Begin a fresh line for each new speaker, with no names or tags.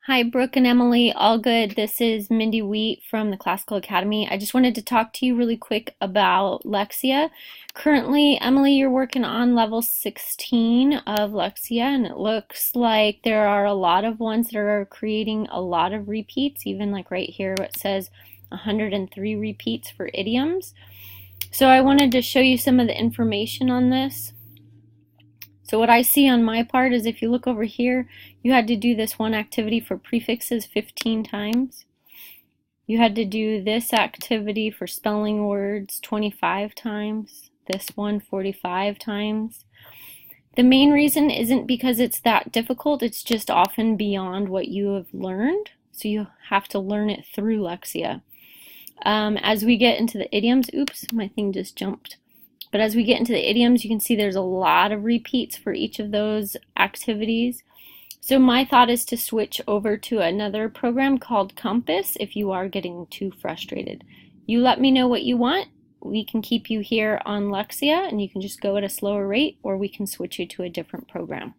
Hi, Brooke and Emily. All good. This is Mindy Wheat from the Classical Academy. I just wanted to talk to you really quick about Lexia. Currently, Emily, you're working on level 16 of Lexia, and it looks like there are a lot of ones that are creating a lot of repeats, even like right here it says 103 repeats for idioms. So I wanted to show you some of the information on this. So what I see on my part is if you look over here, you had to do this one activity for prefixes 15 times. You had to do this activity for spelling words 25 times, this one 45 times. The main reason isn't because it's that difficult, it's just often beyond what you have learned, so you have to learn it through Lexia. As we get into the idioms, oops, my thing just jumped. But as we get into the idioms, you can see there's a lot of repeats for each of those activities. So my thought is to switch over to another program called Compass if you are getting too frustrated. You let me know what you want. We can keep you here on Lexia and you can just go at a slower rate, or we can switch you to a different program.